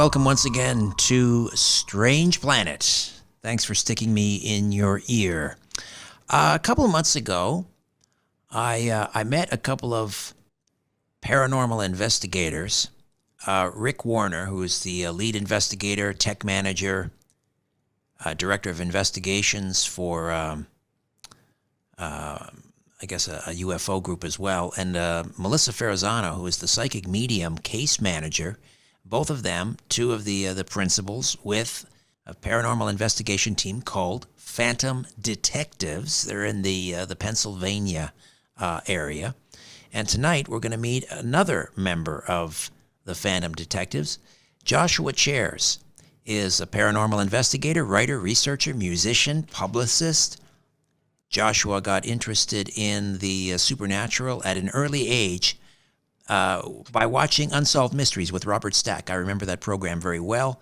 welcome once again to Strange Planet. Thanks for sticking me in your ear. A couple of months ago, I met a couple of paranormal investigators. Rick Warner, who is the lead investigator, tech manager, director of investigations for, I guess, a UFO group as well, and Melissa Ferrazzano, who is the psychic medium case manager. Both of them, two of the principals with a paranormal investigation team called Phantom Detectives. They're in the Pennsylvania area. And tonight we're going to meet another member of the Phantom Detectives. Joshua Chairs is a paranormal investigator, writer, researcher, musician, publicist. Joshua got interested in the supernatural at an early age by watching Unsolved Mysteries with Robert Stack. I remember that program very well.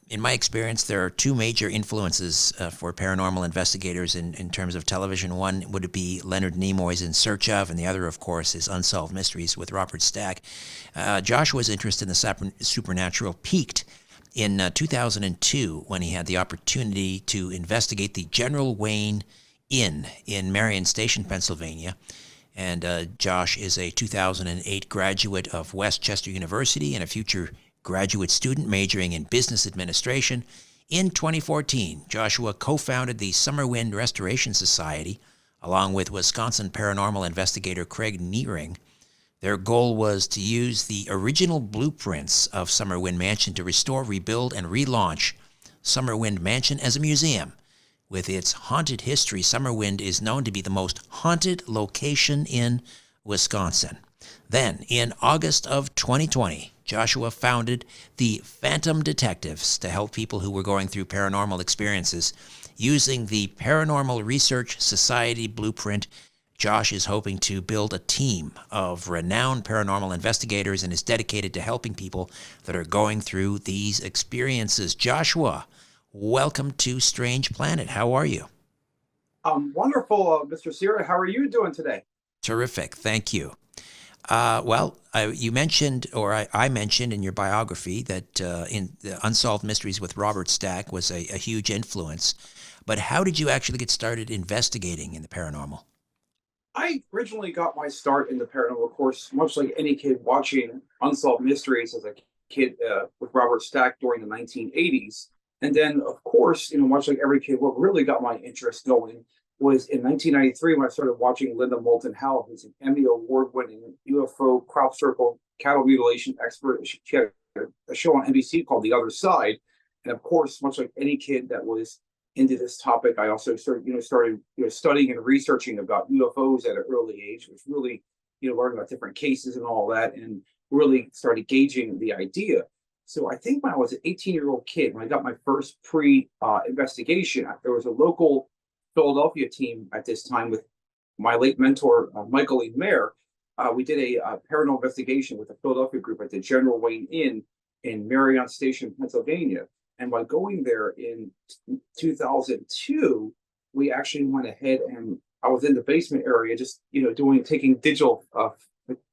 In my experience, there are two major influences for paranormal investigators in terms of television. One would be Leonard Nimoy's In Search Of, and the other, of course, is Unsolved Mysteries with Robert Stack. Joshua's interest in the supernatural peaked in 2002 when he had the opportunity to investigate the General Wayne Inn in Marion Station, Pennsylvania. And Josh is a 2008 graduate of Westchester University and a future graduate student majoring in business administration. In 2014, Joshua co-founded the Summerwind Restoration Society along with Wisconsin paranormal investigator Craig Neering. Their goal was to use the original blueprints of Summerwind Mansion to restore, rebuild, and relaunch Summerwind Mansion as a museum. With its haunted history, Summerwind is known to be the most haunted location in Wisconsin. Then, in August of 2020, Joshua founded the Phantom Detectives to help people who were going through paranormal experiences. Using the Paranormal Research Society blueprint, Josh is hoping to build a team of renowned paranormal investigators and is dedicated to helping people that are going through these experiences. Joshua, welcome to Strange Planet. How are you? Wonderful, Mr. Sierra. How are you doing today? Terrific. Thank you. You mentioned, or I mentioned in your biography that in the Unsolved Mysteries with Robert Stack was a huge influence. But how did you actually get started investigating in the paranormal? I originally got my start in the paranormal, of course, much like any kid watching Unsolved Mysteries as a kid with Robert Stack during the 1980s. And then, of course, much like every kid, what really got my interest going was in 1993 when I started watching Linda Moulton Howe, who's an Emmy Award-winning UFO crop circle cattle mutilation expert. She had a show on NBC called The Other Side. And of course, much like any kid that was into this topic, I also started studying and researching about UFOs at an early age, which really, learning about different cases and all that, and really started gauging the idea. So I think when I was an 18-year-old kid, when I got my first pre-investigation, there was a local Philadelphia team at this time with my late mentor, Michael E. Mayer. We did a paranormal investigation with the Philadelphia group at the General Wayne Inn in Marion Station, Pennsylvania. And by going there in 2002, we actually went ahead and I was in the basement area, just taking digital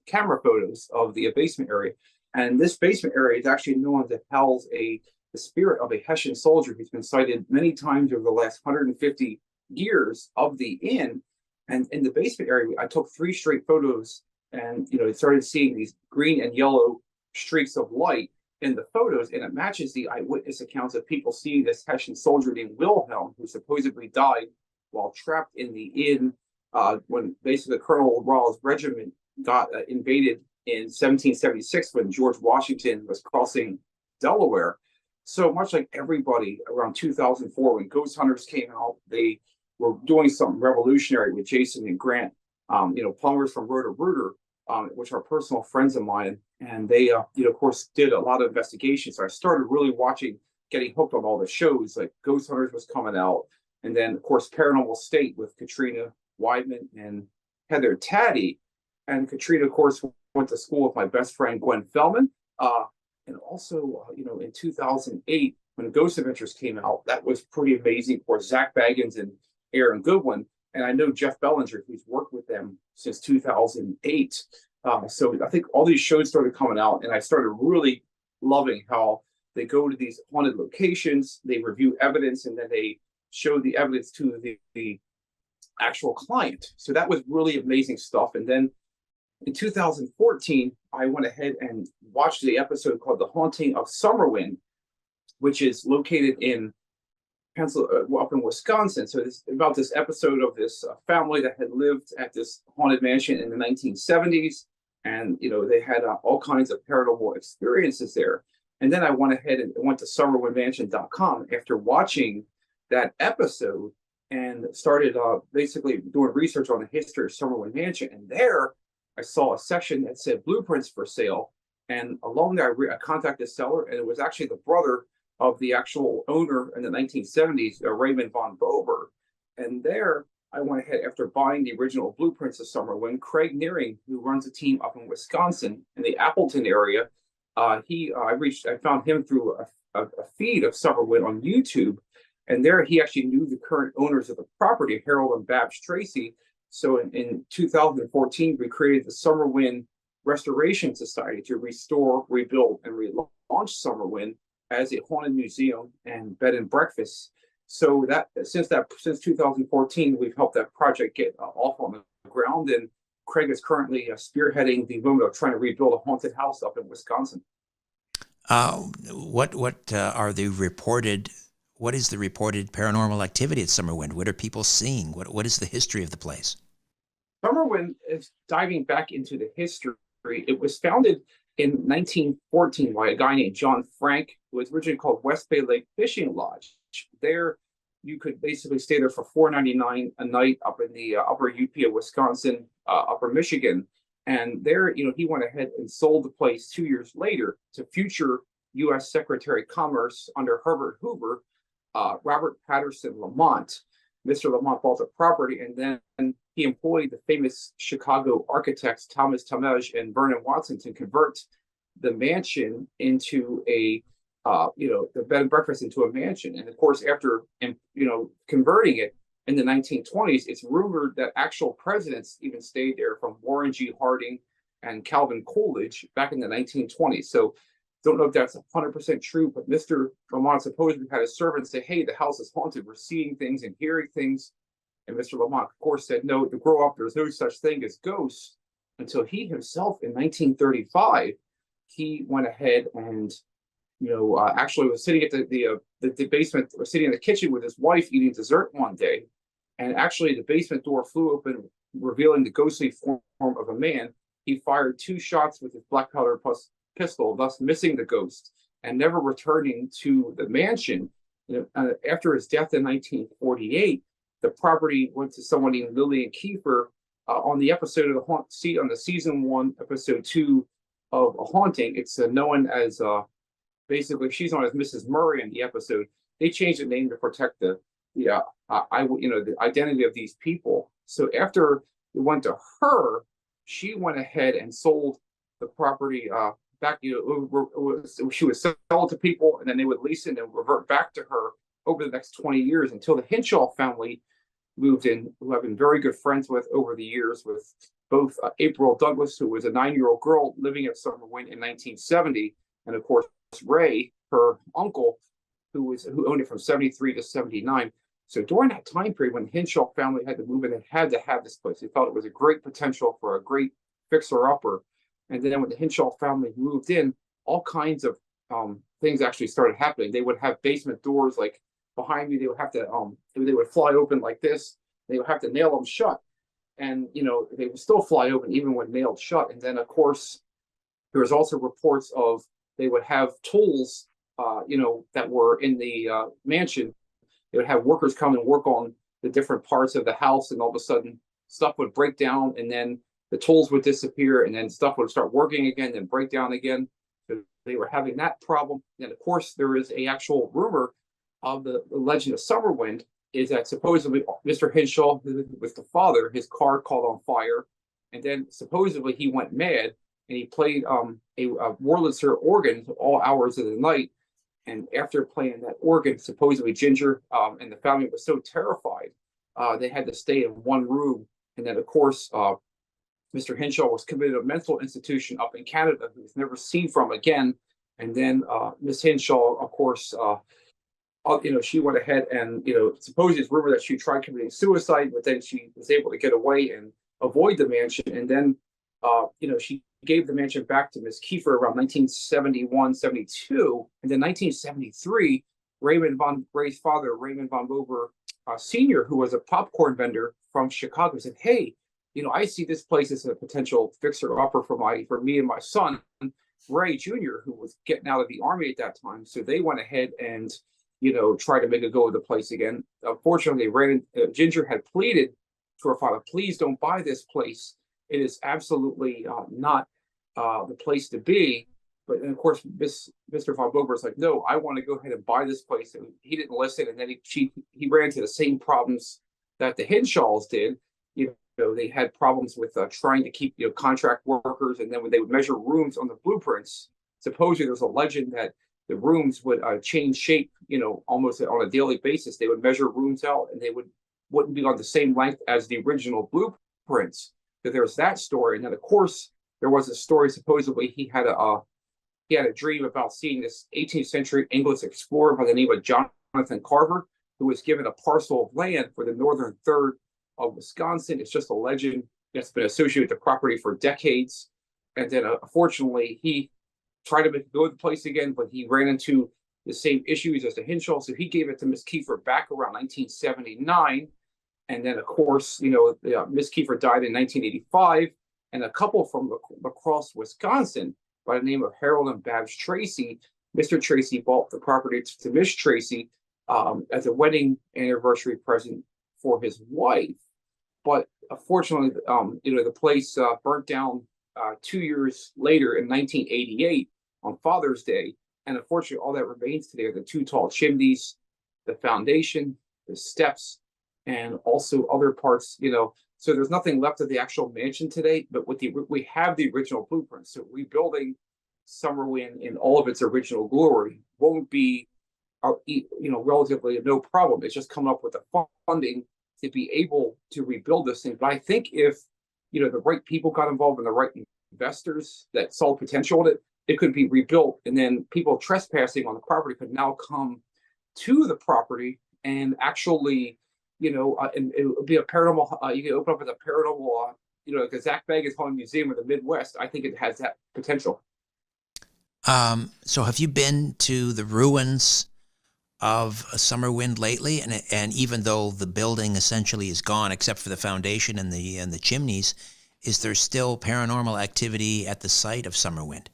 camera photos of the basement area. And this basement area is actually known to house the spirit of a Hessian soldier who's been sighted many times over the last 150 years of the inn. And in the basement area, I took 3 straight photos and, started seeing these green and yellow streaks of light in the photos. And it matches the eyewitness accounts of people seeing this Hessian soldier named Wilhelm, who supposedly died while trapped in the inn when basically Colonel Raw's regiment got invaded in 1776 when George Washington was crossing Delaware. So much like everybody around 2004 when Ghost Hunters came out, they were doing something revolutionary with Jason and Grant, plumbers from Roto-Rooter, which are personal friends of mine. And they, of course, did a lot of investigations. So I started really getting hooked on all the shows, like Ghost Hunters was coming out. And then, of course, Paranormal State with Katrina Weidman and Heather Taddy. And Katrina, of course, went to school with my best friend, Gwen Fellman. And also, in 2008, when Ghost Adventures came out, that was pretty amazing for Zach Baggins and Aaron Goodwin. And I know Jeff Bellinger, who's worked with them since 2008. So I think all these shows started coming out, and I started really loving how they go to these haunted locations, they review evidence, and then they show the evidence to the actual client. So that was really amazing stuff. And then in 2014, I went ahead and watched the episode called The Haunting of Summerwind, which is located in up in Wisconsin. So it's about this episode of this family that had lived at this haunted mansion in the 1970s. And, they had all kinds of paranormal experiences there. And then I went ahead and went to summerwindmansion.com after watching that episode and started basically doing research on the history of Summerwind Mansion. And there I saw a section that said blueprints for sale. And along there, I contacted the seller, and it was actually the brother of the actual owner in the 1970s, Raymond von Bober. And there I went ahead, after buying the original blueprints of Summerwind, Craig Nearing, who runs a team up in Wisconsin in the Appleton area, I found him through a feed of Summerwind on YouTube. And there he actually knew the current owners of the property, Harold and Babs Tracy. So in 2014, we created the Summerwind Restoration Society to restore, rebuild, and relaunch Summerwind as a haunted museum and bed and breakfast. So since 2014, we've helped that project get off on the ground, and Craig is currently spearheading the movement of trying to rebuild a haunted house up in Wisconsin. What is the reported paranormal activity at Summerwind? What are people seeing? What is the history of the place? Summerwind is diving back into the history. It was founded in 1914 by a guy named John Frank. It was originally called West Bay Lake Fishing Lodge. There, you could basically stay there for $4.99 a night up in the upper UP of Wisconsin, upper Michigan. And there, he went ahead and sold the place 2 years later to future U.S. Secretary of Commerce under Herbert Hoover, Robert Patterson Lamont. Mr. Lamont bought the property, and then he employed the famous Chicago architects Thomas Talmadge and Vernon Watson to convert the mansion into the bed and breakfast into a mansion. And of course, after converting it in the 1920s, it's rumored that actual presidents even stayed there, from Warren G. Harding and Calvin Coolidge back in the 1920s. So don't know if that's 100% true, but Mr. Lamont supposedly had a servant say, "Hey, the house is haunted. We're seeing things and hearing things." And Mr. Lamont, of course, said, "No, to grow up, there's no such thing as ghosts," until he himself in 1935, he went ahead and, actually was sitting at the basement, was sitting in the kitchen with his wife eating dessert one day. And actually the basement door flew open, revealing the ghostly form of a man. He fired 2 shots with his black powder pistol, thus missing the ghost and never returning to the mansion. After his death in 1948, the property went to someone named Lillian Kiefer on the episode of on the season 1, episode 2 of A Haunting. It's known as basically she's known as Mrs. Murray in the episode. They changed the name to protect the identity of these people. So after it went to her, she went ahead and sold the property back. She would sell it to people, and then they would lease it and revert back to her over the next 20 years until the Hinshaw family moved in, who I've been very good friends with over the years, with both April Douglas, who was a 9-year-old girl living at Summerwind in 1970, and of course Ray, her uncle, who owned it from 73 to 79. So during that time period when the Hinshaw family had to move in, they had to have this place. They felt it was a great potential for a great fixer-upper. And then when the Hinshaw family moved in, all kinds of things actually started happening. They would have basement doors like behind me. They would have to they would fly open like this. They would have to nail them shut, and they would still fly open even when nailed shut. And then of course there was also reports of they would have tools that were in the mansion. They would have workers come and work on the different parts of the house, and all of a sudden stuff would break down, and then the tools would disappear, and then stuff would start working again, then break down again. So they were having that problem. And of course, there is a actual rumor of the legend of Summerwind is that supposedly Mr. Hinshaw, who was the father, his car caught on fire, and then supposedly he went mad and he played a Wurlitzer organ all hours of the night. And after playing that organ, supposedly Ginger and the family was so terrified, they had to stay in one room. And then, of course, Mr. Hinshaw was committed to a mental institution up in Canada, who was never seen from again And then Miss Hinshaw, of course, she went ahead and, supposedly it's rumored that she tried committing suicide, but then she was able to get away and avoid the mansion. And then, she gave the mansion back to Miss Kiefer around 1971, 72. And then 1973, Raymond von Ray's father, Raymond von Bober Sr., who was a popcorn vendor from Chicago, said, "Hey, I see this place as a potential fixer-upper for me and my son, Ray Jr., who was getting out of the Army at that time." So they went ahead and try to make a go of the place again. Unfortunately, Ginger had pleaded to her father, "Please don't buy this place. It is absolutely not the place to be." But and of course, Mr. Von Bober is like, "No, I want to go ahead and buy this place." And he didn't listen. And then he ran into the same problems that the Hinshaws did. They had problems with trying to keep contract workers. And then when they would measure rooms on the blueprints, supposedly there's a legend that the rooms would change shape, almost on a daily basis. They would measure rooms out, and they wouldn't be on the same length as the original blueprints. So there's that story, and then of course there was a story. Supposedly he had a dream about seeing this 18th century English explorer by the name of Jonathan Carver, who was given a parcel of land for the northern third of Wisconsin. It's just a legend that's been associated with the property for decades. And then, unfortunately, he tried to make it go to the place again, but he ran into the same issues as the Hinshaw. So he gave it to Miss Kiefer back around 1979. And then, of course, Miss Kiefer died in 1985. And a couple from La Crosse, Wisconsin, by the name of Harold and Babs Tracy, Mr. Tracy bought the property to Miss Tracy as a wedding anniversary present for his wife. But unfortunately, the place burnt down 2 years later in 1988 on Father's Day. And unfortunately, all that remains today are the two tall chimneys, the foundation, the steps, and also other parts, So there's nothing left of the actual mansion today, but we have the original blueprints. So rebuilding Summerwind in all of its original glory won't be, relatively no problem. It's just coming up with the funding to be able to rebuild this thing. But I think if the right people got involved and the right investors that saw potential in it, it could be rebuilt. And then people trespassing on the property could now come to the property and actually, and it would be a paranormal. You can open up as a paranormal, like a Zach Bagans Haunted Museum of the Midwest. I think it has that potential. So have you been to the ruins of Summerwind lately? And even though the building essentially is gone, except for the foundation and the chimneys, is there still paranormal activity at the site of Summerwind?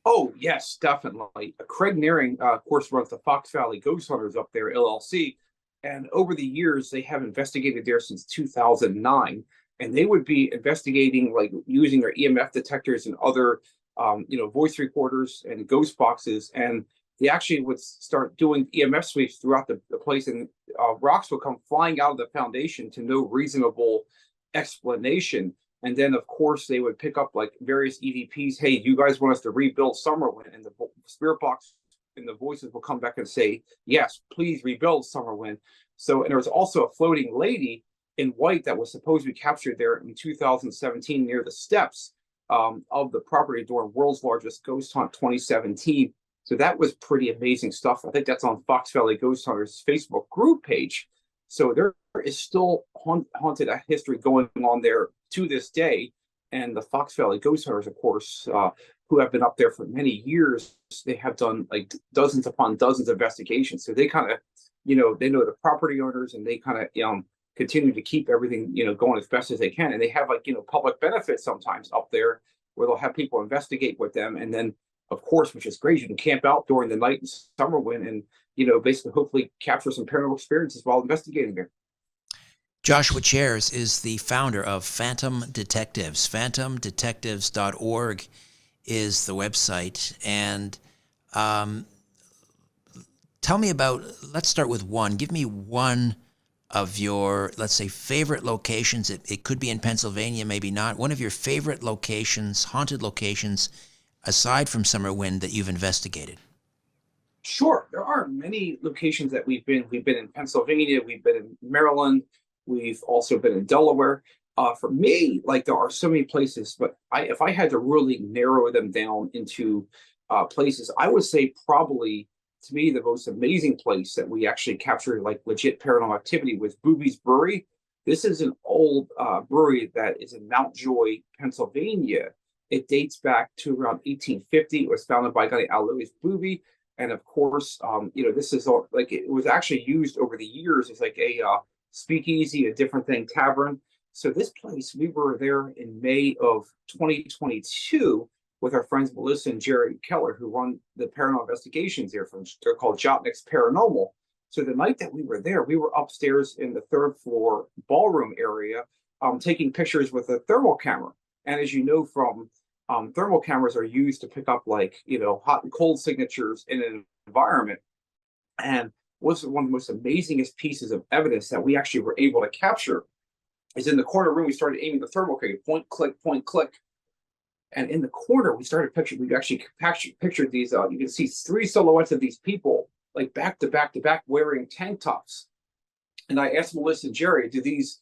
Oh, yes, definitely. Craig Nearing, of course, runs the Fox Valley Ghost Hunters up there, LLC. And over the years, they have investigated there since 2009. And they would be investigating, like using their EMF detectors and other, voice recorders and ghost boxes. And they actually would start doing EMF sweeps throughout the place. And rocks would come flying out of the foundation to no reasonable explanation. And then, of course, they would pick up like various EVPs. "Hey, you guys want us to rebuild Summerwind?" And the spirit box and the voices will come back and say, "Yes, please rebuild Summerwind." So, and there was also a floating lady in white that was supposed to be captured there in 2017 near the steps of the property during World's Largest Ghost Hunt 2017. So that was pretty amazing stuff. I think that's on Fox Valley Ghost Hunters Facebook group page. So there is still haunted history going on there to this day. And the Fox Valley Ghost Hunters, of course, who have been up there for many years, they have done like dozens upon dozens of investigations. So they kind of, they know the property owners, and they kind of continue to keep everything, going as best as they can. And they have like, public benefits sometimes up there where they'll have people investigate with them. And then, of course, which is great, you can camp out during the night in Summerwind and, basically hopefully capture some paranormal experiences while investigating there. Joshua Chairs is the founder of Phantom Detectives. PhantomDetectives.org is the website. And tell me about, let's start with one. Give me one of your, let's say, favorite locations. It could be in Pennsylvania, maybe not. One of your favorite locations, haunted locations, aside from Summerwind, that you've investigated. Sure. There are many locations that we've been. We've been in Pennsylvania. We've been in Maryland. We've also been in Delaware. For me, like there are so many places, but if I had to really narrow them down into places. I would say probably, to me, the most amazing place that we actually captured like legit paranormal activity was Boobies Brewery. This is an old brewery that is in Mount Joy, Pennsylvania. It dates back to around 1850. It was founded by a guy Alois Booby, and of course, this is all, like it was actually used over the years as like a speakeasy, a different thing tavern. So this place, we were there in May of 2022 with our friends Melissa and Jerry Keller, who run the paranormal investigations there. They're called Jotnick's Paranormal. So the night that we were there, we were upstairs in the third floor ballroom area, taking pictures with a thermal camera. And as you know from thermal cameras are used to pick up like hot and cold signatures in an environment. And was one of the most amazingest pieces of evidence that we actually were able to capture is in the corner room. We started aiming the thermal camera, point, click. And in the corner, we started picturing, we actually pictured these, you can see three silhouettes of these people, like back to back to back, wearing tank tops. And I asked Melissa and Jerry, do these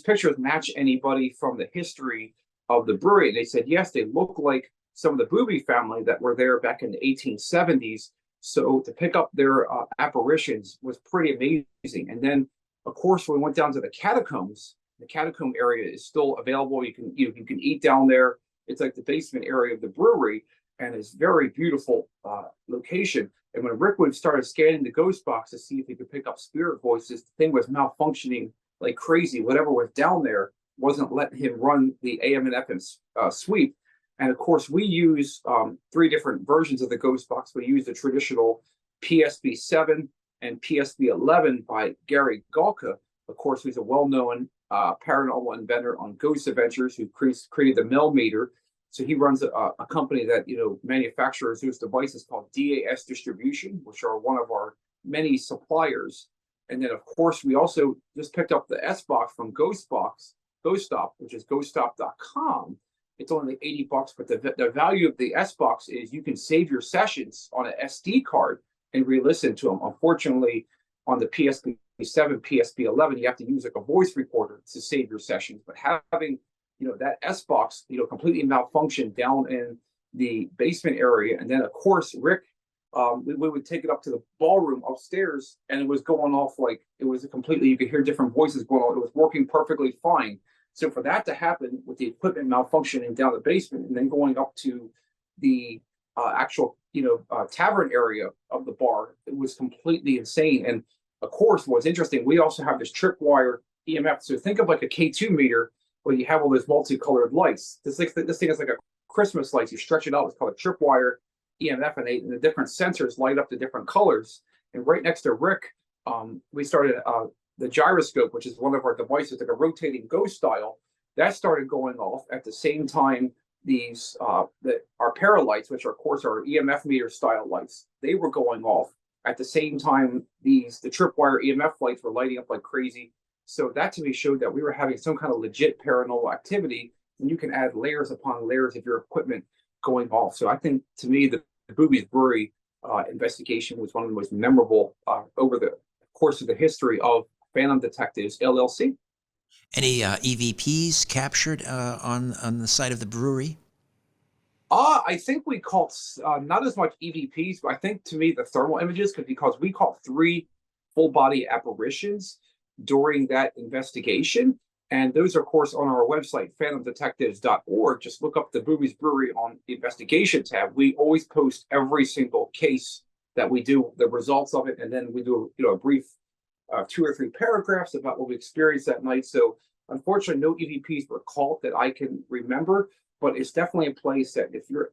pictures match anybody from the history of the brewery? And they said, yes, they look like some of the Booby family that were there back in the 1870s. So to pick up their apparitions was pretty amazing. And then, of course, when we went down to the catacombs, the catacomb area is still available. You can eat down there. It's like the basement area of the brewery, and it's very beautiful location. And when Rick would started scanning the ghost box to see if he could pick up spirit voices, the thing was malfunctioning like crazy. Whatever was down there wasn't letting him run the AM and FM sweep. And of course, we use three different versions of the ghost box. We use the traditional PSB 7 and PSB 11 by Gary Galka. Of course, who's a well-known paranormal inventor on Ghost Adventures, who created the Millimeter. So he runs a company that manufactures those devices called DAS Distribution, which are one of our many suppliers. And then, of course, we also just picked up the S box from Ghost Stop, which is ghoststop.com. It's only like $80, but the value of the S box is you can save your sessions on an SD card and re-listen to them. Unfortunately, on the PSP 7, PSP 11, you have to use like a voice recorder to save your sessions. But having that S box completely malfunctioned down in the basement area, and then of course Rick, we would take it up to the ballroom upstairs, and it was going off like it was completely. You could hear different voices going on. It was working perfectly fine. So for that to happen with the equipment malfunctioning down the basement and then going up to the actual tavern area of the bar, it was completely insane. And of course, what's interesting, we also have this tripwire EMF. So think of like a K2 meter where you have all those multicolored lights. This thing is like a Christmas lights. You stretch it out. It's called a tripwire EMF, and the different sensors light up the different colors. And right next to Rick, we started the gyroscope, which is one of our devices, like a rotating ghost dial, that started going off at the same time. These our paralights, which are of course our EMF meter style lights, they were going off at the same time. The tripwire EMF lights were lighting up like crazy. So that to me showed that we were having some kind of legit paranormal activity, and you can add layers upon layers of your equipment going off. So I think to me the Boobies Brewery investigation was one of the most memorable over the course of the history of Phantom Detectives LLC. Any EVPs captured on the site of the brewery? I think we caught not as much EVPs, but I think to me the thermal images, because we caught 3 full body apparitions during that investigation. And those are, of course, on our website, phantomdetectives.org. Just look up the Boobies Brewery on the investigation tab. We always post every single case that we do, the results of it, and then we do a brief 2 or 3 paragraphs about what we experienced that night. So unfortunately, no EVPs were caught that I can remember, but it's definitely a place that if you're,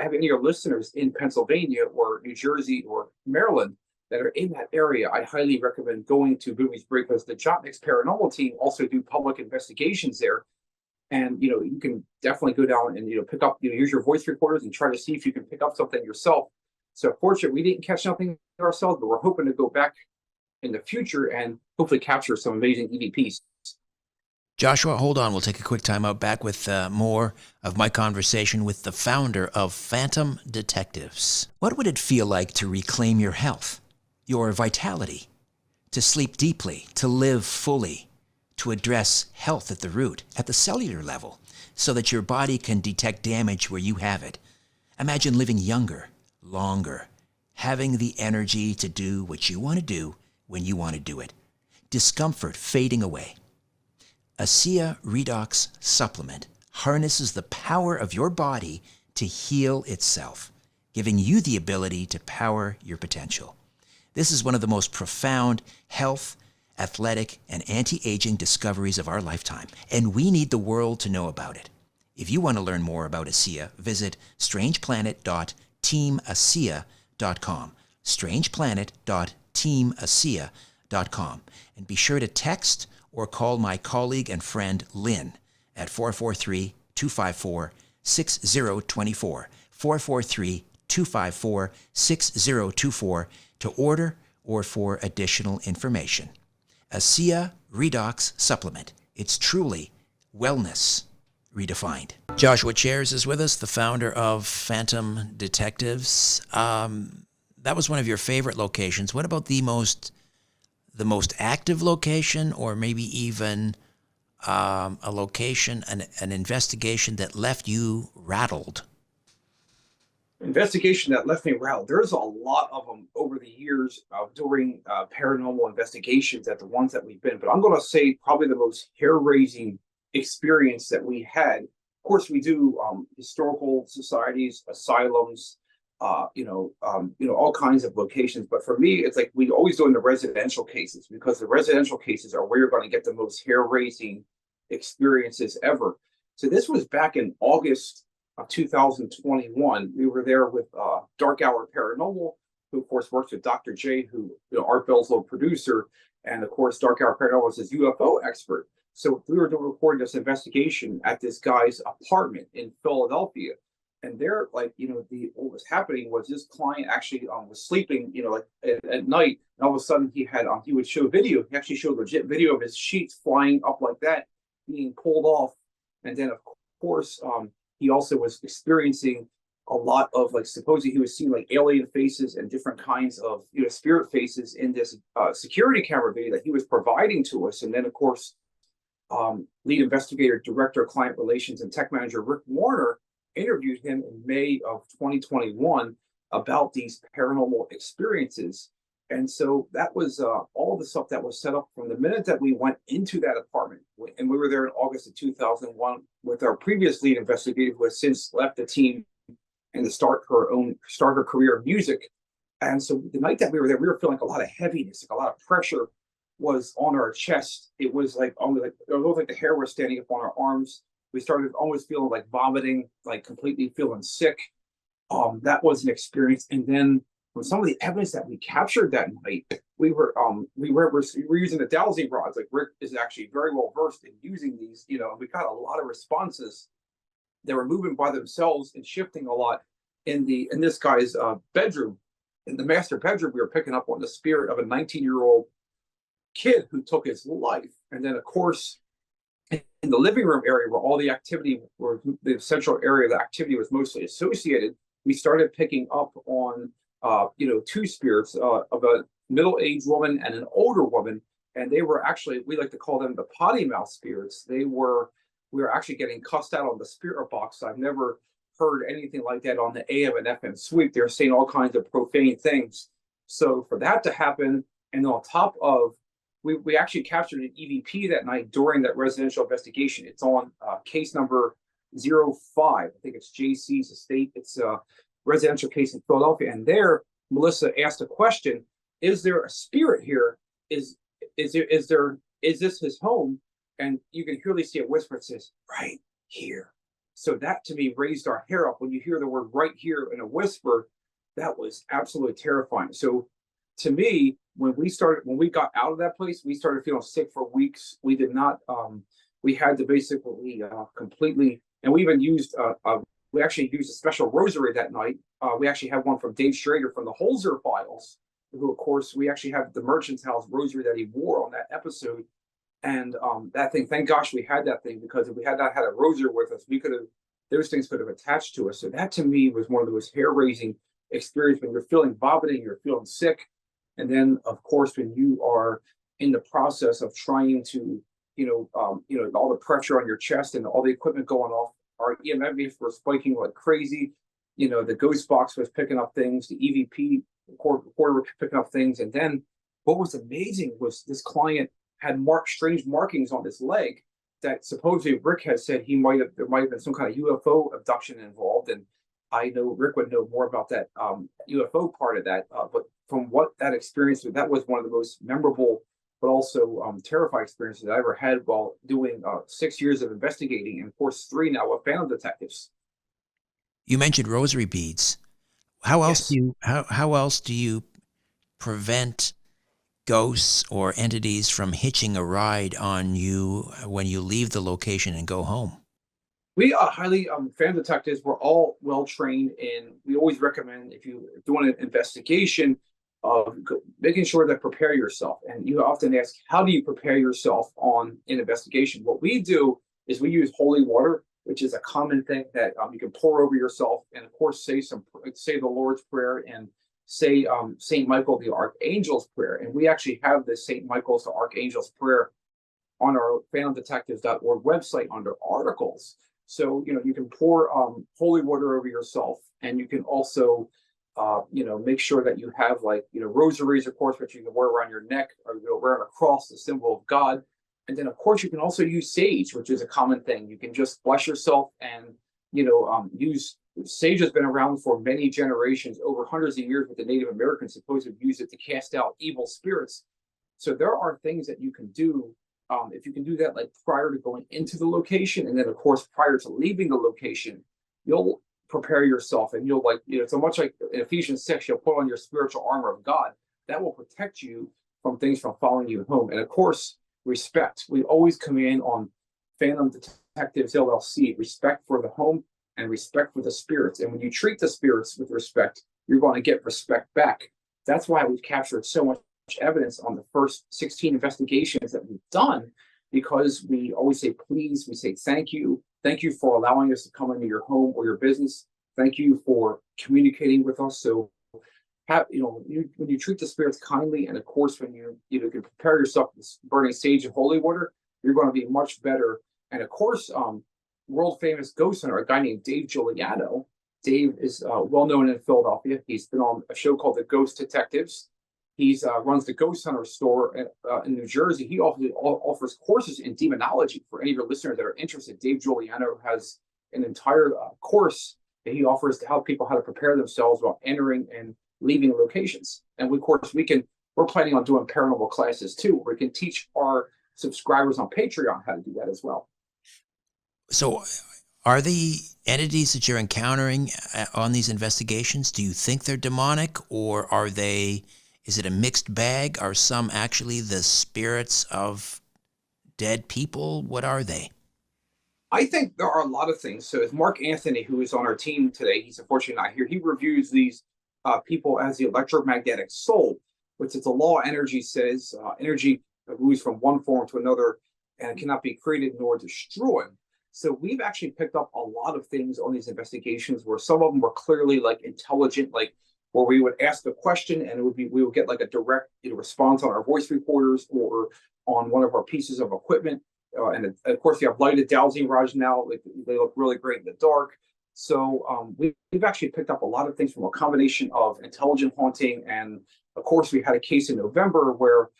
have any of your listeners in Pennsylvania or New Jersey or Maryland that are in that area, I highly recommend going to Boobies Brewery, because the Jotnick's Paranormal team also do public investigations there. And, you can definitely go down and, pick up, use your voice recorders and try to see if you can pick up something yourself. So fortunately, we didn't catch nothing ourselves, but we're hoping to go back in the future and hopefully capture some amazing EVPs. Joshua, hold on. We'll take a quick time out. Back with more of my conversation with the founder of Phantom Detectives. What would it feel like to reclaim your health, your vitality, to sleep deeply, to live fully, to address health at the root, at the cellular level, so that your body can detect damage where you have it? Imagine living younger, longer, having the energy to do what you want to do when you want to do it. Discomfort fading away. ASEA Redox Supplement harnesses the power of your body to heal itself, giving you the ability to power your potential. This is one of the most profound health, athletic, and anti-aging discoveries of our lifetime, and we need the world to know about it. If you want to learn more about ASEA, visit strangeplanet.teamasea.com, strangeplanet.teamasea.com, and be sure to text or call my colleague and friend Lynn at 443-254-6024, 443-254-6024 to order or for additional information. ASEA Redox Supplement. It's truly wellness redefined. Joshua Chairs is with us, the founder of Phantom Detectives. That was one of your favorite locations. What about the most active location, or maybe even a location, an investigation that left you rattled? Investigation that left me rattled. There's a lot of them over the years during paranormal investigations at the ones that we've been. But I'm going to say probably the most hair-raising experience that we had. Of course, we do historical societies, asylums, all kinds of locations. But for me, it's like we always do in the residential cases, because the residential cases are where you're going to get the most hair-raising experiences ever. So this was back in August of 2021. We were there with Dark Hour Paranormal, who of course works with Dr. J, who Art Bell's little producer, and of course Dark Hour Paranormal is his UFO expert. So we were recording this investigation at this guy's apartment in Philadelphia, and there, what was happening was this client actually was sleeping, at night, and all of a sudden he would show video. He actually showed legit video of his sheets flying up like that, being pulled off, and then of course he also was experiencing a lot of supposedly he was seeing alien faces and different kinds of spirit faces in this security camera video that he was providing to us. And then of course lead investigator, director of client relations, and tech manager Rick Warner interviewed him in May of 2021 about these paranormal experiences. And so that was all the stuff that was set up from the minute that we went into that apartment. And we were there in August of 2001 with our previous lead investigator, who has since left the team and to start her career in music. And so the night that we were there, we were feeling a lot of heaviness, a lot of pressure was on our chest. It was it looked like the hair was standing up on our arms. We started almost feeling like vomiting, completely feeling sick. That was an experience. And then from some of the evidence that we captured that night, we were using the dowsing rods. Rick is actually very well versed in using these, and we got a lot of responses. They were moving by themselves and shifting a lot in this guy's bedroom. In the master bedroom, we were picking up on the spirit of a 19-year-old kid who took his life. And then of course in the living room area, where all the activity, or the central area of the activity was mostly associated, we started picking up on two spirits of a middle-aged woman and an older woman. And they were actually, we like to call them the potty mouth spirits. We were actually getting cussed out on the spirit box. I've never heard anything like that on the AM and FM sweep. They're saying all kinds of profane things. So for that to happen, and on top of, we actually captured an EVP that night during that residential investigation. It's on case number 05. I think it's JC's estate. It's a residential case in Philadelphia. And there, Melissa asked a question: is there a spirit here? Is this his home? And you can clearly see a whisper that says, "Right here." So that to me raised our hair up. When you hear the word "right here" in a whisper, that was absolutely terrifying. So to me, when we got out of that place, we started feeling sick for weeks. We did not, we had to basically completely, and we even we actually used a special rosary that night. We actually had one from Dave Schrader from the Holzer Files, who of course, we actually have the Merchant's House rosary that he wore on that episode. And that thing, thank gosh we had that thing, because if we had not had a rosary with us, those things could have attached to us. So that to me was one of those hair-raising experiences, when you're feeling vomiting, you're feeling sick. And then, of course, when you are in the process of trying to, all the pressure on your chest and all the equipment going off, our EMF waves were spiking like crazy. the ghost box was picking up things, the EVP recorder was picking up things, and then what was amazing was this client had strange markings on his leg that supposedly Rick had said there might have been some kind of UFO abduction involved, and I know Rick would know more about that UFO part of that. But from what that experience, that was one of the most memorable, but also terrifying experiences I ever had while doing 6 years of investigating, and of course 3 now with Phantom Detectives. You mentioned rosary beads. How else do Yes. you prevent ghosts or entities from hitching a ride on you when you leave the location and go home? We highly fan detectives. We're all well trained, and we always recommend if you're doing an investigation, making sure that prepare yourself. And you often ask, how do you prepare yourself on an investigation? What we do is we use holy water, which is a common thing that you can pour over yourself, and of course say the Lord's Prayer and say Saint Michael the Archangel's Prayer. And we actually have the Saint Michael's the Archangel's Prayer on our phantomdetectives.org website under articles. So, you can pour holy water over yourself, and you can also, make sure that you have rosaries, of course, which you can wear around your neck, or wear a cross, the symbol of God. And then, of course, you can also use sage, which is a common thing. You can just bless yourself and, use sage has been around for many generations, over hundreds of years, with the Native Americans supposedly use it to cast out evil spirits. So there are things that you can do if you can do that like prior to going into the location, and then of course prior to leaving the location, you'll prepare yourself, and you'll so much like in Ephesians 6, you'll put on your spiritual armor of God that will protect you from things from following you home. And of course, respect. We always command on Phantom Detectives LLC respect for the home and respect for the spirits. And when you treat the spirits with respect, you're going to get respect back. That's why we've captured so much evidence on the first 16 investigations that we've done, because we always say please, we say thank you for allowing us to come into your home or your business, thank you for communicating with us. So when you treat the spirits kindly, and of course when you can prepare yourself with burning sage and holy water, you're going to be much better. And of course, world famous ghost hunter, a guy named Dave Giuliano. Dave is well known in Philadelphia. He's been on a show called The Ghost Detectives. He's runs the Ghost Hunter store in New Jersey. He offers courses in demonology for any of your listeners that are interested. Dave Giuliano has an entire course that he offers to help people how to prepare themselves while entering and leaving locations. And of course, we're planning on doing paranormal classes too, where we can teach our subscribers on Patreon how to do that as well. So, are the entities that you're encountering on these investigations, do you think they're demonic, or is it a mixed bag? Are some actually the spirits of dead people? What are they? I think there are a lot of things. So, as Mark Anthony, who is on our team today, he's unfortunately not here. He reviews these people as the electromagnetic soul, which is the law of energy says energy moves from one form to another and cannot be created nor destroyed. So we've actually picked up a lot of things on these investigations where some of them were clearly like intelligent, like where we would ask a question and we would get like a direct response on our voice recorders or on one of our pieces of equipment. And of course, you have lighted dowsing rods now. They look really great in the dark. So we've actually picked up a lot of things from a combination of intelligent haunting. And of course, we had a case in November where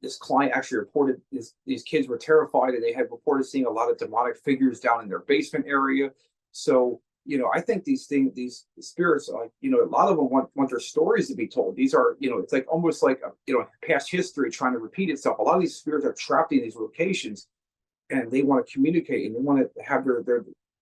this client actually reported these kids were terrified, and they had reported seeing a lot of demonic figures down in their basement area. So, I think these spirits, a lot of them want their stories to be told. These are, it's like almost like past history trying to repeat itself. A lot of these spirits are trapped in these locations, and they want to communicate, and they want to have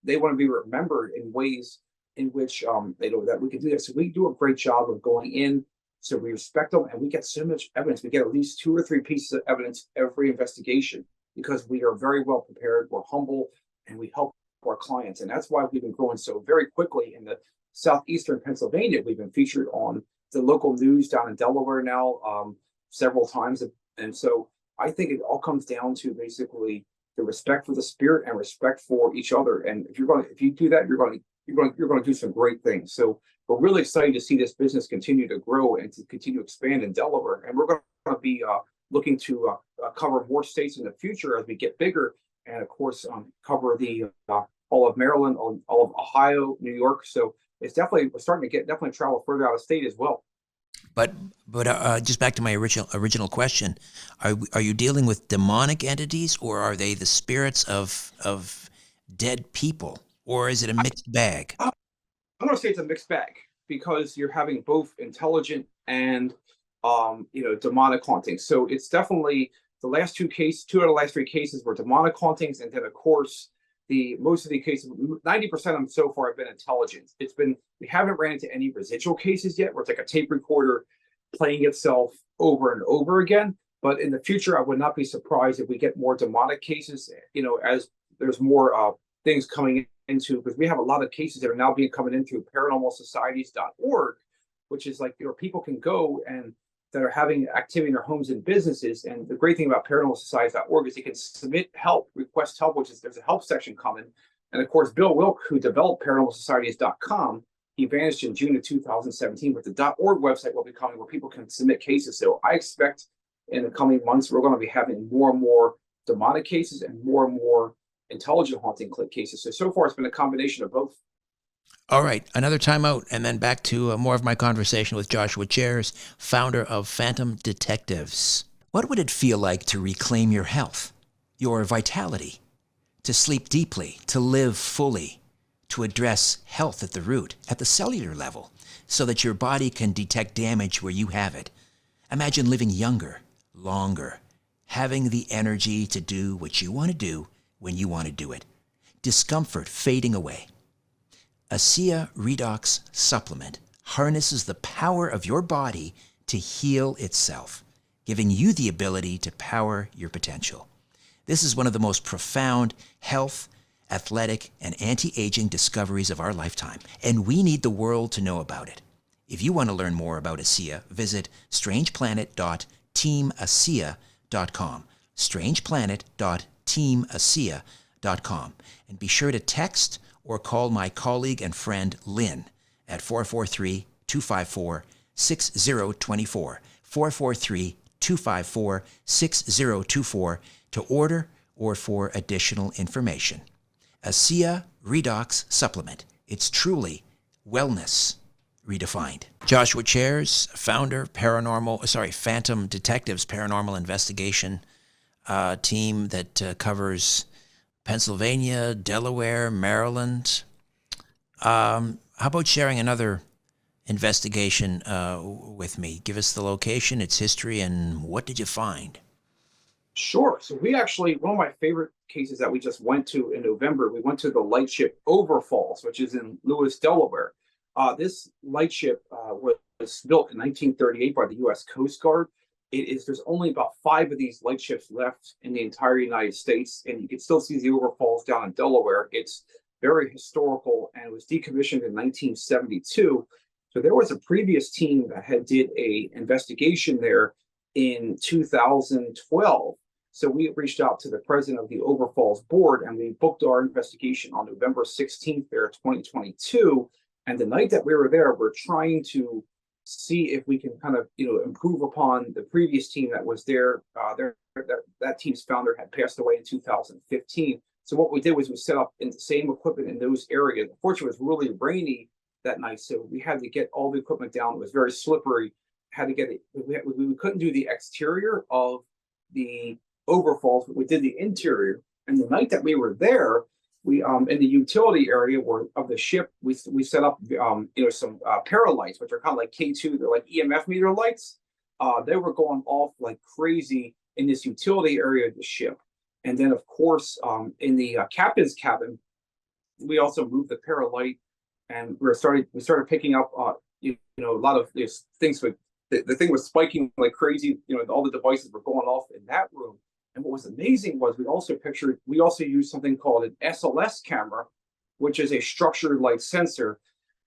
they want to be remembered in ways in which they know that we can do that. So we do a great job of going in. So we respect them, and we get so much evidence. We get at least 2 or 3 pieces of evidence every investigation because we are very well prepared. We're humble, and we help our clients. And that's why we've been growing so very quickly in the southeastern Pennsylvania. We've been featured on the local news down in Delaware now several times. And so I think it all comes down to basically the respect for the spirit and respect for each other. And if you do that, you're going to do some great things. So we're really excited to see this business continue to grow and to continue to expand in Delaware. And we're going to be looking to cover more states in the future as we get bigger. And of course, cover the all of Maryland, all of Ohio, New York. So it's definitely, we're starting to definitely travel further out of state as well. But just back to my original question, are you dealing with demonic entities, or are they the spirits of dead people, or is it a mixed bag? I'm going to say it's a mixed bag because you're having both intelligent and demonic hauntings. So it's definitely the last two out of the last three cases were demonic hauntings, and then of course most of the cases, 90% of them so far have been intelligent. We haven't ran into any residual cases yet where it's like a tape recorder playing itself over and over again. But in the future, I would not be surprised if we get more demonic cases, as there's more things coming into, because we have a lot of cases that are now coming in through paranormalsocieties.org, which is like, people can go and that are having activity in their homes and businesses. And the great thing about paranormalsocieties.org is you can submit help, request help, which is there's a help section coming. And of course, Bill Wilk, who developed paranormalsocieties.com, he vanished in June of 2017, but the .org website will be coming where people can submit cases. So I expect in the coming months, we're going to be having more and more demonic cases and more intelligent haunting cases. So far, it's been a combination of both. All right, another timeout, and then back to more of my conversation with Joshua Chairs, founder of Phantom Detectives. What would it feel like to reclaim your health, your vitality, to sleep deeply, to live fully, to address health at the root, at the cellular level, so that your body can detect damage where you have it? Imagine living younger, longer, having the energy to do what you want to do when you want to do it. Discomfort fading away. ASEA Redox Supplement harnesses the power of your body to heal itself, giving you the ability to power your potential. This is one of the most profound health, athletic, and anti-aging discoveries of our lifetime, and we need the world to know about it. If you want to learn more about ASEA, visit strangeplanet.teamasea.com, strangeplanet.teamasea.com, and be sure to text or call my colleague and friend Lynn at 443-254-6024, 443-254-6024 to order or for additional information. ASEA Redox Supplement. It's truly wellness redefined. Joshua Chairs, founder, Phantom Detectives, paranormal investigation team that covers Pennsylvania, Delaware, Maryland. How about sharing another investigation with me? Give us the location, its history, and what did you find? Sure. So one of my favorite cases that we just went to in November, we went to the Lightship Overfalls, which is in Lewis, Delaware. This lightship was built in 1938 by the U.S. Coast Guard. There's only about 5 of these lightships left in the entire United States, and you can still see the overfalls down in Delaware. It's very historical, and it was decommissioned in 1972. So there was a previous team that did a investigation there in 2012. So we reached out to the president of the Overfalls board, and we booked our investigation on November 16th there, 2022. And the night that we were there, we're trying to see if we can kind of improve upon the previous team that was there. That team's founder had passed away in 2015. So what we did was we set up in the same equipment in those areas. Unfortunately, it was really rainy that night, so we had to get all the equipment down. It was very slippery. Had to get it. We couldn't do the exterior of the overfalls, but we did the interior. And the night that we were there, we in the utility area of the ship, we set up some paralights, which are kind of like K2. They're like EMF meter lights. They were going off like crazy in this utility area of the ship. And then, of course, in the captain's cabin, we also moved the paralight, and we started picking up a lot of these things. With the thing was spiking like crazy. All the devices were going off in that room. And what was amazing was we also used something called an SLS camera, which is a structured light sensor.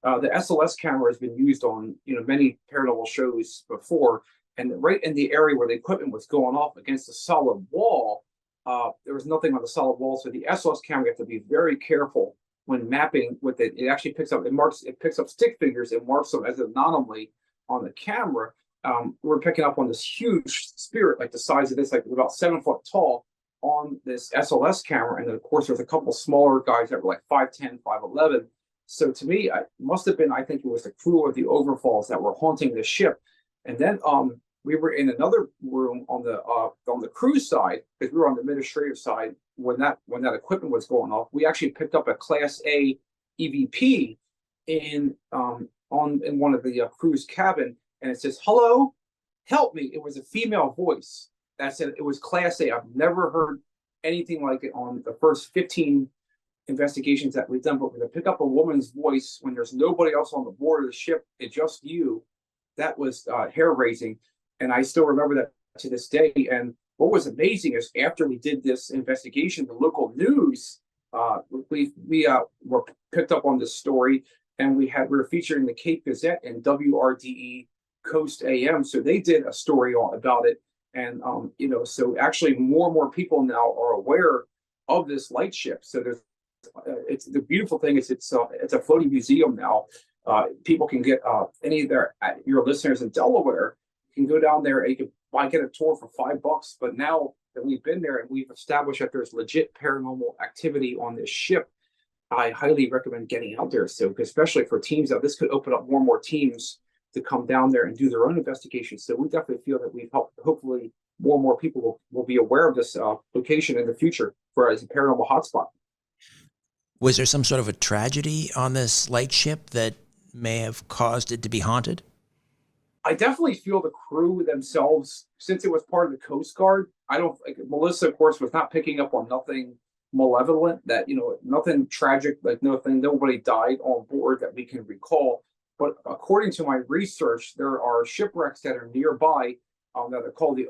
The SLS camera has been used on many paranormal shows before, and right in the area where the equipment was going off against a solid wall, there was nothing on the solid wall. So the SLS camera, you have to be very careful when mapping with it. It actually picks up stick figures and marks them as an anomaly on the camera. We're picking up on this huge spirit, like the size of this, like about 7 foot tall, on this SLS camera. And then, of course, there's a couple smaller guys that were like 5'10", 5'11". So to me, I must have been, I think it was the crew of the Overfalls that were haunting the ship. And then we were in another room on the crew side, because we were on the administrative side when that equipment was going off. We actually picked up a Class A EVP in in one of the crew's cabin, and it says, "Hello, help me." It was a female voice that said it was Class A. I've never heard anything like it on the first 15 investigations that we've done, but to pick up a woman's voice when there's nobody else on the board of the ship, it's just you, that was hair raising. And I still remember that to this day. And what was amazing is after we did this investigation, the local news, we were picked up on this story, and we were featured in the Cape Gazette and WRDE Coast AM. So they did a story all about it. And, so actually more and more people now are aware of this lightship. So there's, it's the beautiful thing is it's a floating museum now. People can get any of your listeners in Delaware can go down there and you can get a tour for $5. But now that we've been there and we've established that there's legit paranormal activity on this ship, I highly recommend getting out there. So especially for teams, that this could open up more and more teams to come down there and do their own investigations. So we definitely feel that we've helped. Hopefully, more and more people will be aware of this location in the future for as a paranormal hotspot. Was there some sort of a tragedy on this lightship that may have caused it to be haunted? I definitely feel the crew themselves, since it was part of the Coast Guard. I don't like Melissa, of course, was not picking up on nothing malevolent, that nothing tragic, like nobody died on board that we can recall. But according to my research, there are shipwrecks that are nearby that are called the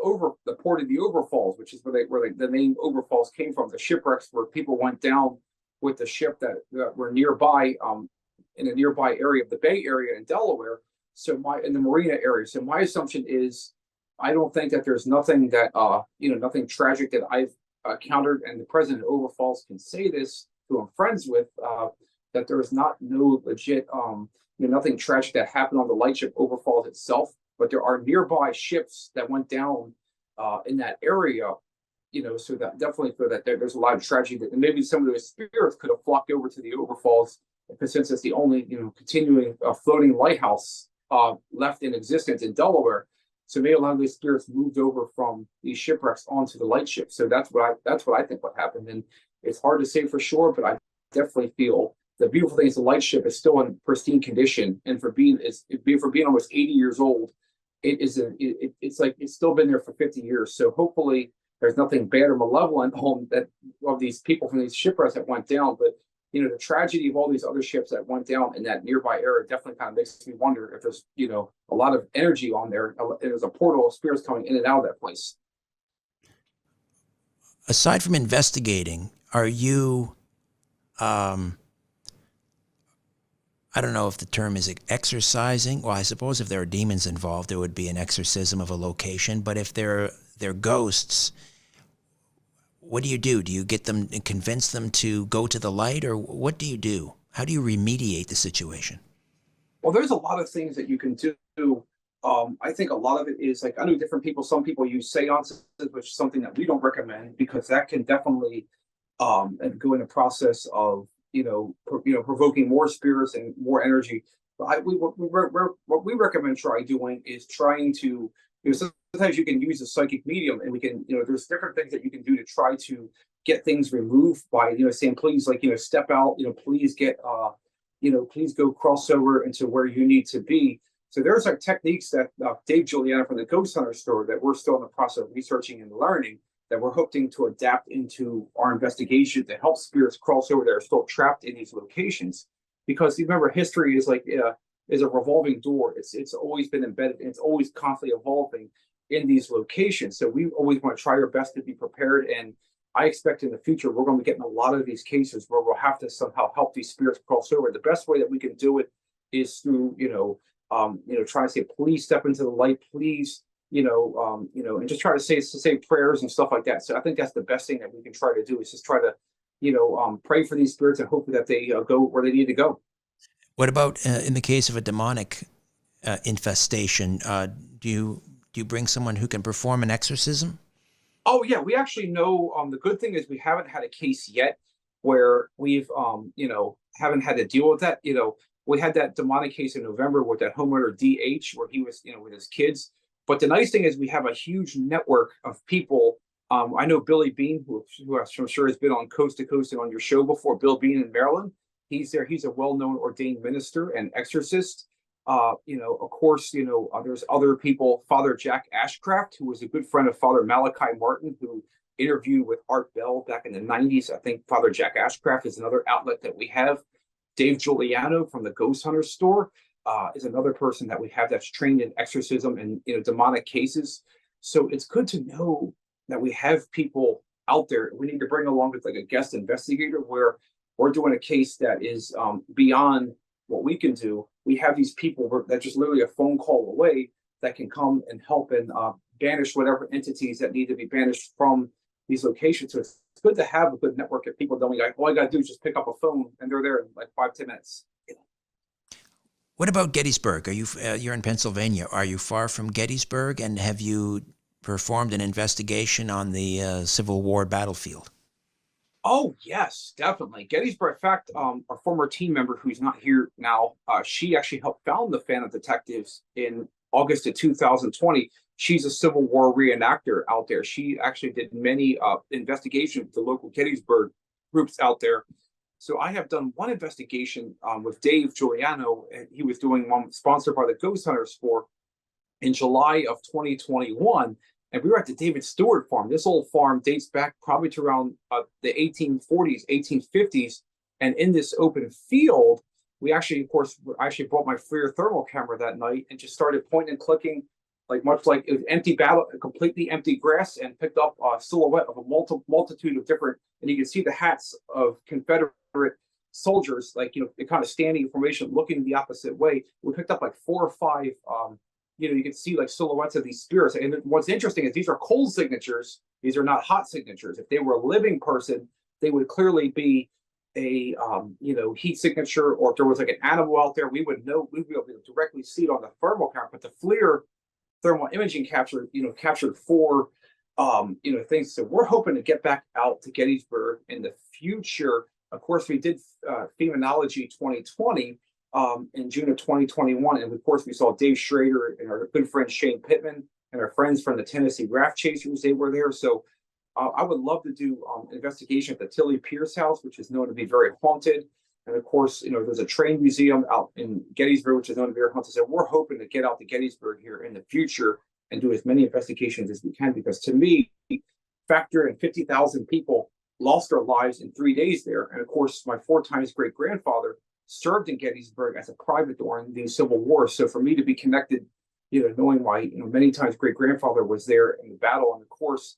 port of the Overfalls, which is where the name Overfalls came from. The shipwrecks where people went down with the ship that were nearby in a nearby area of the Bay Area in Delaware. So in the marina area. So my assumption is, I don't think that there's nothing that nothing tragic that I've encountered, and the president of Overfalls can say this, who I'm friends with, that there is no legit nothing tragic that happened on the Lightship Overfalls itself, but there are nearby ships that went down in that area. So that definitely feel that there's a lot of tragedy, that maybe some of those spirits could have flocked over to the Overfalls, because since it's the only continuing floating lighthouse left in existence in Delaware. So maybe a lot of these spirits moved over from these shipwrecks onto the lightship. So that's what I think what happened. And it's hard to say for sure, but I definitely feel the beautiful thing is the lightship is still in pristine condition, and for being almost 80 years old, it's like it's still been there for 50 years. So hopefully there's nothing bad or malevolent of these people from these shipwrecks that went down. But the tragedy of all these other ships that went down in that nearby area definitely kind of makes me wonder if there's a lot of energy on there. There's a portal of spirits coming in and out of that place. Aside from investigating, are you I don't know if the term is exorcising. Well, I suppose if there are demons involved, there would be an exorcism of a location. But if they're ghosts, what do you do? Do you get them and convince them to go to the light, or what do you do? How do you remediate the situation? Well, there's a lot of things that you can do. I think a lot of it is like, I know different people. Some people use seances, which is something that we don't recommend, because that can definitely go in a process of provoking more spirits and more energy. But what we recommend doing is trying to, sometimes you can use a psychic medium, and we can, there's different things that you can do to try to get things removed by, saying, please, step out, please get, please go cross over into where you need to be. So there's our techniques that Dave Juliana from the Ghost Hunter store that we're still in the process of researching and learning, that we're hoping to adapt into our investigation to help spirits cross over that are still trapped in these locations. Because remember, history is is a revolving door. It's always been embedded, and it's always constantly evolving in these locations. So we always want to try our best to be prepared. And I expect in the future we're going to be getting a lot of these cases where we'll have to somehow help these spirits cross over. The best way that we can do it is through try to say, please step into the light, please. And just try to say prayers and stuff like that. So I think that's the best thing that we can try to do, is just try to, pray for these spirits and hope that they go where they need to go. What about in the case of a demonic infestation? Do you bring someone who can perform an exorcism? Oh yeah, we actually know. The good thing is we haven't had a case yet where we've haven't had to deal with that. We had that demonic case in November with that homeowner DH, where he was, with his kids. But the nice thing is we have a huge network of people. I know Billy Bean, who I'm sure has been on Coast to Coast and on your show before. Bill Bean in Maryland, he's there. He's a well-known ordained minister and exorcist. Of course, there's other people. Father Jack Ashcraft, who was a good friend of Father Malachi Martin, who interviewed with Art Bell back in the 90s. I think Father Jack Ashcraft is another outlet that we have. Dave Giuliano from the Ghost Hunter store is another person that we have that's trained in exorcism and demonic cases. So it's good to know that we have people out there. We need to bring along with like a guest investigator where we're doing a case that is beyond what we can do. We have these people that just literally a phone call away that can come and help and banish whatever entities that need to be banished from these locations. So it's good to have a good network of people knowing like all I got to do is just pick up a phone and they're there in like 5-10 minutes. What about Gettysburg? Are you you're in Pennsylvania? Are you far from Gettysburg? And have you performed an investigation on the Civil War battlefield? Oh yes, definitely. Gettysburg. In fact, our former team member who's not here now, she actually helped found the Fan of Detectives in August of 2020. She's a Civil War reenactor out there. She actually did many investigations with the local Gettysburg groups out there. So I have done one investigation with Dave Giuliano, and he was doing one sponsored by the Ghost Hunters for in July of 2021. And we were at the David Stewart farm. This old farm dates back probably to around the 1840s, 1850s. And in this open field, we actually, of course, brought my FLIR thermal camera that night and just started pointing and clicking, like much like it was empty battle, completely empty grass, and picked up a silhouette of a multitude of different, and you can see the hats of Confederate soldiers, like, they kind of standing in formation, looking the opposite way. We picked up like 4 or 5, you can see like silhouettes of these spirits. And what's interesting is these are cold signatures. These are not hot signatures. If they were a living person, they would clearly be a, heat signature, or if there was like an animal out there, we would know, we'd be able to directly see it on the thermal camera. But the FLIR thermal imaging captured 4, things. So we're hoping to get back out to Gettysburg in the future. Of course, we did Phenomenology 2020 in June of 2021. And of course, we saw Dave Schrader and our good friend Shane Pittman and our friends from the Tennessee Raft Chasers. They were there. So I would love to do investigation at the Tilly Pierce house, which is known to be very haunted. And of course, there's a train museum out in Gettysburg, which is known to be very haunted. So we're hoping to get out to Gettysburg here in the future and do as many investigations as we can, because to me, factor in 50,000 people lost their lives in 3 days there. And of course, my 4 times great grandfather served in Gettysburg as a private during the Civil War. So for me to be connected, knowing my, many times great grandfather was there in the battle, and of course,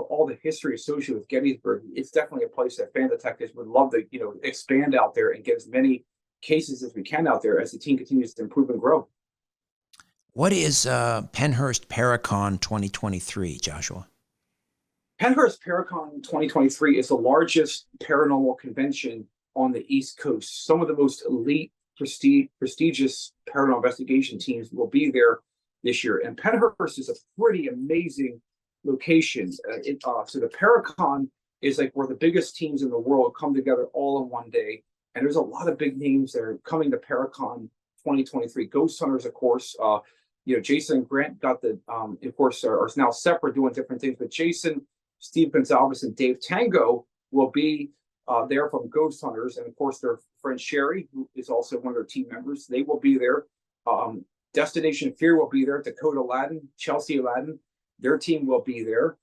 all the history associated with Gettysburg, it's definitely a place that Fan Detectives would love to, expand out there and get as many cases as we can out there as the team continues to improve and grow. What is Pennhurst Paracon 2023, Joshua? Pennhurst Paracon 2023 is the largest paranormal convention on the East Coast. Some of the most elite, prestigious paranormal investigation teams will be there this year. And Pennhurst is a pretty amazing location. So the Paracon is like where the biggest teams in the world come together all in one day. And there's a lot of big names that are coming to Paracon 2023. Ghost Hunters, of course. Jason and Grant got the, of course, are now separate doing different things. But Jason, Steve Gonzalez, and Dave Tango will be there from Ghost Hunters. And of course, their friend Sherry, who is also one of their team members, they will be there. Destination Fear will be there. Dakota Ladden, Chelsea Ladden, their team will be there.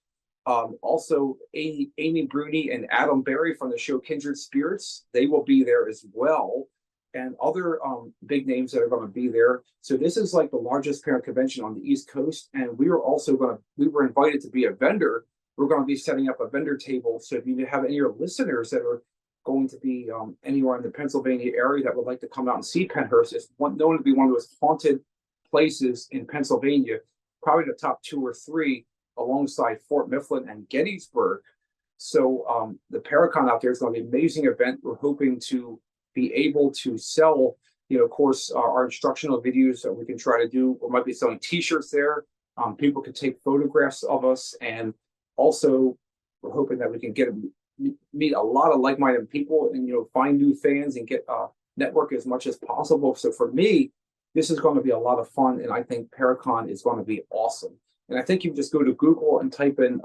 Also, Amy Bruni and Adam Berry from the show Kindred Spirits, they will be there as well. And other big names that are going to be there. So this is like the largest parent convention on the East Coast. And we were invited to be a vendor. We're going to be setting up a vendor table. So if you have any of your listeners that are going to be anywhere in the Pennsylvania area that would like to come out and see Pennhurst, it's known to be one of those haunted places in Pennsylvania, probably the top 2 or 3 alongside Fort Mifflin and Gettysburg. So the Paracon out there is going to be an amazing event. We're hoping to be able to sell, of course, our instructional videos that we can try to do. We might be selling T-shirts there. People can take photographs of us, and also we're hoping that we can get meet a lot of like-minded people and, find new fans and get network as much as possible. So for me, this is going to be a lot of fun. And I think Paracon is going to be awesome. And I think you just go to Google and type in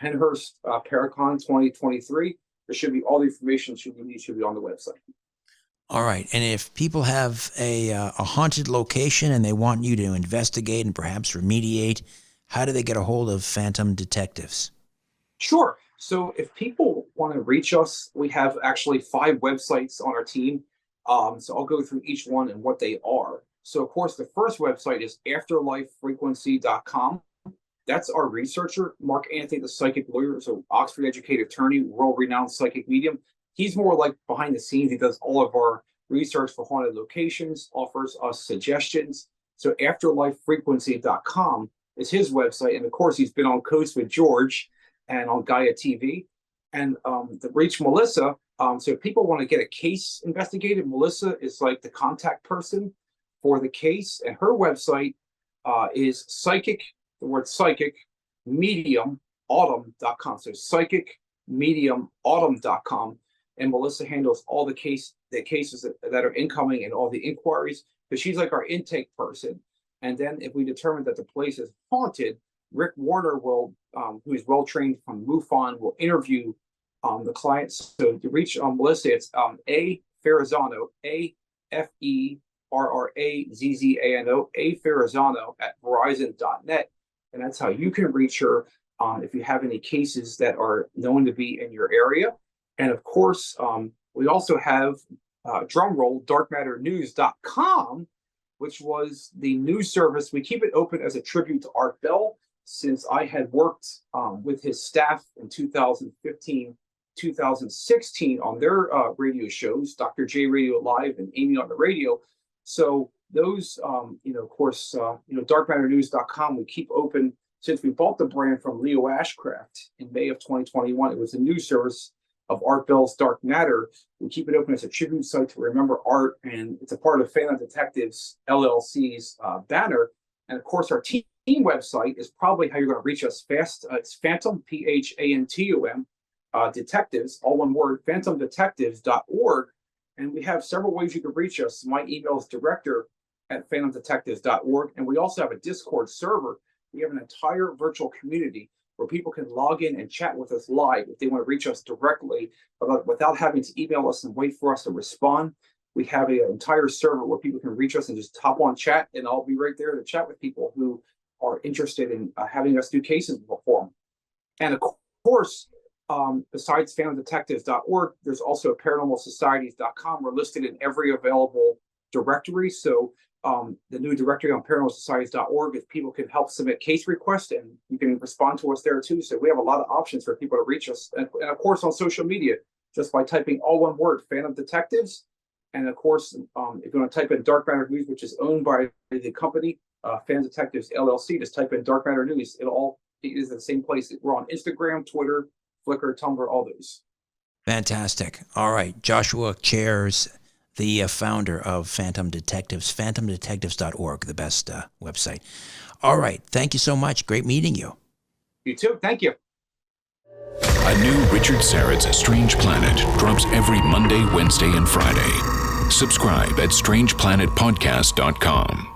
Pennhurst Paracon 2023. There should be all the information you need should be on the website. All right. And if people have a haunted location and they want you to investigate and perhaps remediate, how do they get a hold of Phantom Detectives? Sure. So if people want to reach us, we have actually 5 websites on our team. So I'll go through each one and what they are. So, of course, the first website is afterlifefrequency.com. That's our researcher, Mark Anthony, the psychic lawyer, so Oxford educated attorney, world-renowned psychic medium. He's more like behind the scenes. He does all of our research for haunted locations, offers us suggestions. So afterlifefrequency.com is his website. And, of course, he's been on Coast with George and on Gaia TV. And to reach Melissa, so if people want to get a case investigated, Melissa is like the contact person for the case. And her website is the word psychic, mediumautumn.com. So psychic, mediumautumn.com. And Melissa handles all the cases that are incoming and all the inquiries, because she's like our intake person. And then if we determine that the place is haunted, Rick Warner will, who is well-trained from MUFON, will interview the clients. So to reach Melissa, it's A. Ferrazzano, AFERRAZZANO, A. Ferrazzano at Verizon.net. And that's how you can reach her if you have any cases that are known to be in your area. And of course, we also have drumroll, darkmatternews.com, which was the news service. We keep it open as a tribute to Art Bell, since I had worked with his staff in 2015, 2016 on their radio shows, Dr. J Radio Live and Amy on the Radio. So those, of course, darkmatternews.com, we keep open since we bought the brand from Leo Ashcraft in May of 2021. It was a news service of Art Bell's Dark Matter. We keep it open as a tribute site to remember Art, and it's a part of Phantom Detectives LLC's banner. And of course, our team website is probably how you're going to reach us fast. It's Phantom, PHANTOM, Detectives, all one word, phantomdetectives.org. And we have several ways you can reach us. My email is director@phantomdetectives.org. And we also have a Discord server. We have an entire virtual community where people can log in and chat with us live if they want to reach us directly without having to email us and wait for us to respond. We have an entire server where people can reach us and just hop on chat, and I'll be right there to chat with people who are interested in having us do cases for them. And of course, besides phantomdetectives.org, there's also paranormalsocieties.com. We're listed in every available directory. So the new directory on paranormalsocieties.org, if people can help submit case requests, and you can respond to us there too. So we have a lot of options for people to reach us. And of course, on social media, just by typing all one word, Phantom Detectives. And of course, if you're going to type in Dark Matter News, which is owned by the company, Phantom Detectives LLC, just type in Dark Matter News. It is the same place. We're on Instagram, Twitter, Flickr, Tumblr, all those. Fantastic. All right. Joshua chairs the founder of Phantom Detectives, phantomdetectives.org, the best website. All right. Thank you so much. Great meeting you. You too. Thank you. A new Richard Syrett's Strange Planet drops every Monday, Wednesday, and Friday. Subscribe at strangeplanetpodcast.com.